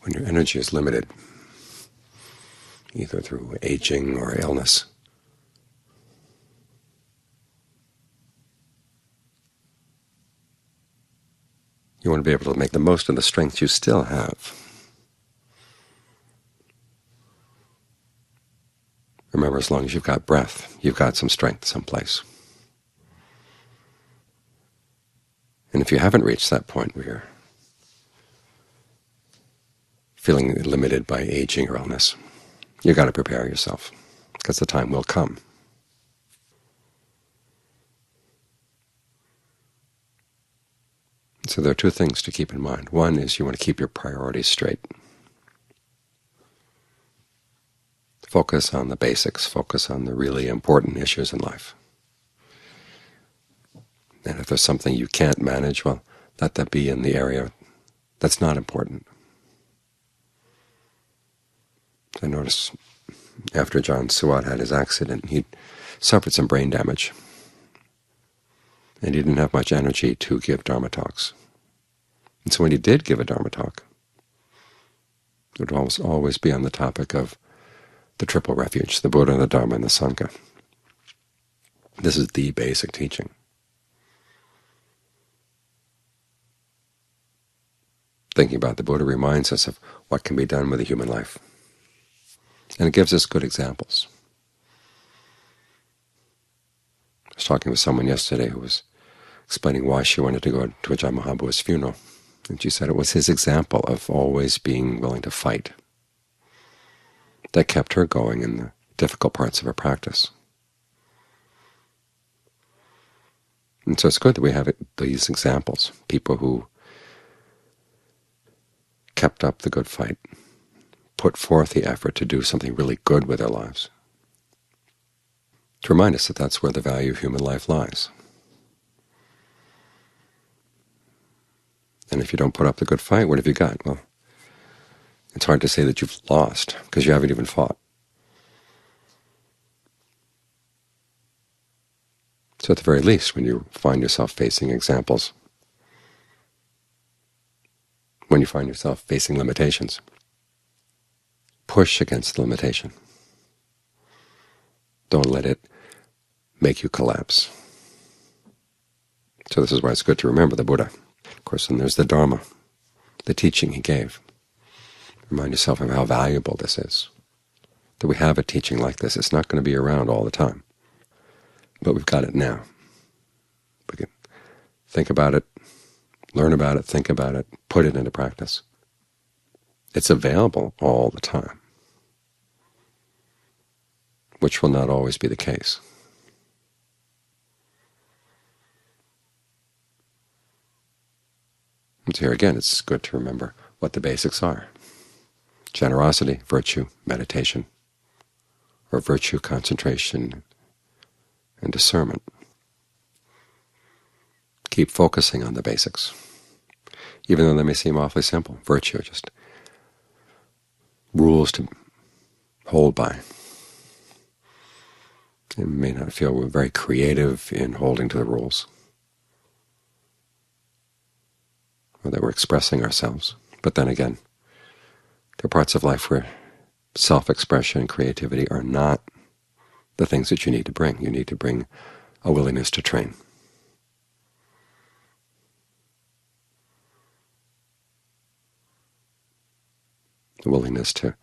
when your energy is limited, either through aging or illness, you want to be able to make the most of the strength you still have. Remember, as long as you've got breath, you've got some strength someplace. And if you haven't reached that point where you're feeling limited by aging or illness, you've got to prepare yourself, because the time will come. So there are two things to keep in mind. One is you want to keep your priorities straight. Focus on the basics. Focus on the really important issues in life. And if there's something you can't manage, well, let that be in the area that's not important. I noticed after John Suat had his accident, he suffered some brain damage, and he didn't have much energy to give Dharma talks. And so when he did give a Dharma talk, it would always be on the topic of the triple refuge, the Buddha, the Dharma, and the Sangha. This is the basic teaching. Thinking about the Buddha reminds us of what can be done with a human life, and it gives us good examples. I was talking with someone yesterday who was explaining why she wanted to go to Ajahn Mahabuddha's funeral, and she said it was his example of always being willing to fight that kept her going in the difficult parts of her practice. And so it's good that we have these examples, people who kept up the good fight, put forth the effort to do something really good with their lives, to remind us that that's where the value of human life lies. And if you don't put up the good fight, what have you got? Well, it's hard to say that you've lost, because you haven't even fought. So at the very least, when you find yourself facing examples, when you find yourself facing limitations, push against the limitation. Don't let it make you collapse. So this is why it's good to remember the Buddha. Of course, and there's the Dharma, the teaching he gave. Remind yourself of how valuable this is, that we have a teaching like this. It's not going to be around all the time, but we've got it now. We can think about it, learn about it, think about it, put it into practice. It's available all the time, which will not always be the case. And so here again, it's good to remember what the basics are. Generosity, virtue, meditation, or virtue, concentration, and discernment. Keep focusing on the basics, even though they may seem awfully simple. Virtue, just rules to hold by. You may not feel we're very creative in holding to the rules, or that we're expressing ourselves. But then again, there are parts of life where self-expression and creativity are not the things that you need to bring. You need to bring a willingness to train. The willingness to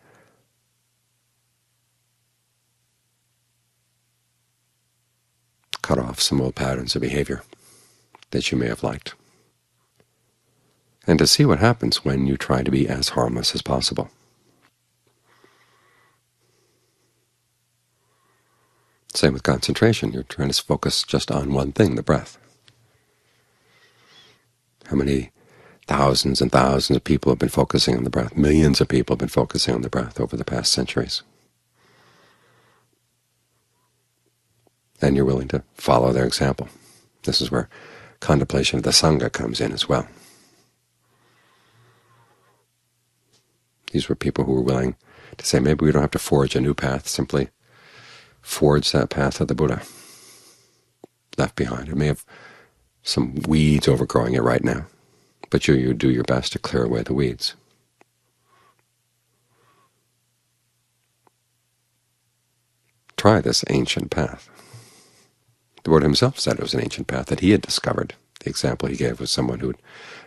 cut off some old patterns of behavior that you may have liked, and to see what happens when you try to be as harmless as possible. Same with concentration. You're trying to focus just on one thing, the breath. How many thousands and thousands of people have been focusing on the breath? Millions of people have been focusing on the breath over the past centuries. And you're willing to follow their example. This is where contemplation of the Sangha comes in as well. These were people who were willing to say, maybe we don't have to forge a new path, simply forge that path of the Buddha left behind. It may have some weeds overgrowing it right now, but you do your best to clear away the weeds. try this ancient path. The Buddha himself said it was an ancient path that he had discovered. The example he gave was someone who had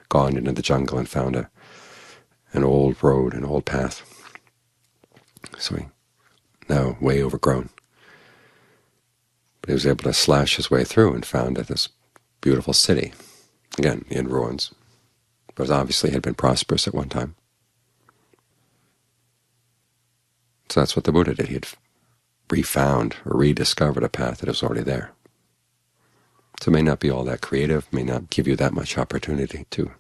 gone into the jungle and found an old road, an old path. So he, now way overgrown, but he was able to slash his way through and found this beautiful city, again in ruins, but obviously had been prosperous at one time. So that's what the Buddha did. He had refound or rediscovered a path that was already there. So it may not be all that creative, may not give you that much opportunity to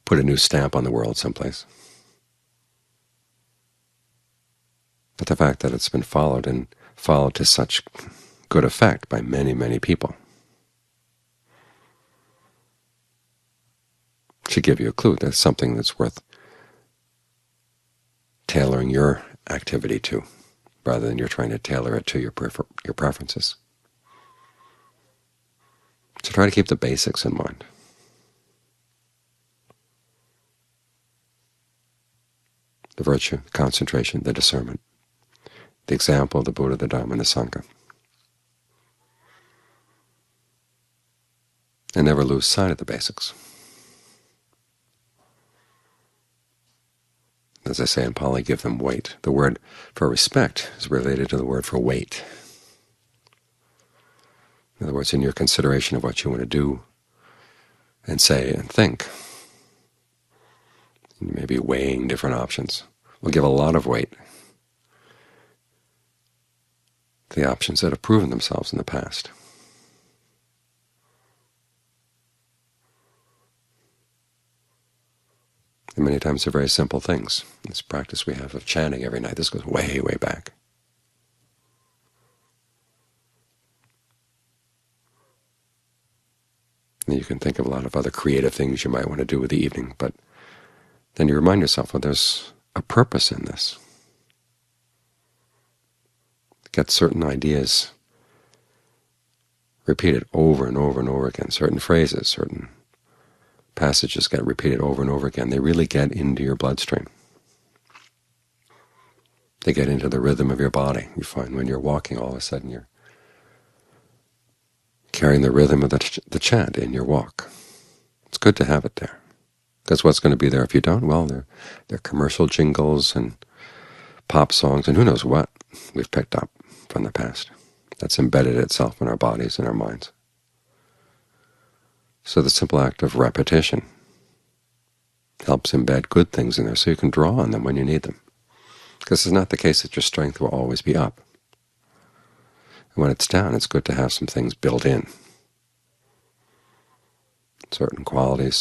put a new stamp on the world someplace. But the fact that it's been followed, and followed to such good effect by many, many people, should give you a clue. That's something that's worth tailoring your activity to, rather than you're trying to tailor it to your preferences. So try to keep the basics in mind. The virtue, the concentration, the discernment, the example of the Buddha, the Dhamma, and the Sangha. And never lose sight of the basics. As I say in Pali, give them weight. The word for respect is related to the word for weight. In other words, in your consideration of what you want to do and say and think, you may be weighing different options. We'll give a lot of weight to the options that have proven themselves in the past. And many times they're very simple things. This practice we have of chanting every night, this goes way, way back. And you can think of a lot of other creative things you might want to do with the evening, but then you remind yourself, well, there's a purpose in this. Get certain ideas repeated over and over and over again, certain phrases, certain passages get repeated over and over again. They really get into your bloodstream. They get into the rhythm of your body. You find when you're walking, all of a sudden you're carrying the rhythm of the chant in your walk. It's good to have it there, because what's going to be there if you don't? Well, they're commercial jingles and pop songs and who knows what we've picked up from the past that's embedded itself in our bodies and our minds. So the simple act of repetition helps embed good things in there so you can draw on them when you need them. Because it's not the case that your strength will always be up. And when it's down, it's good to have some things built in, certain qualities,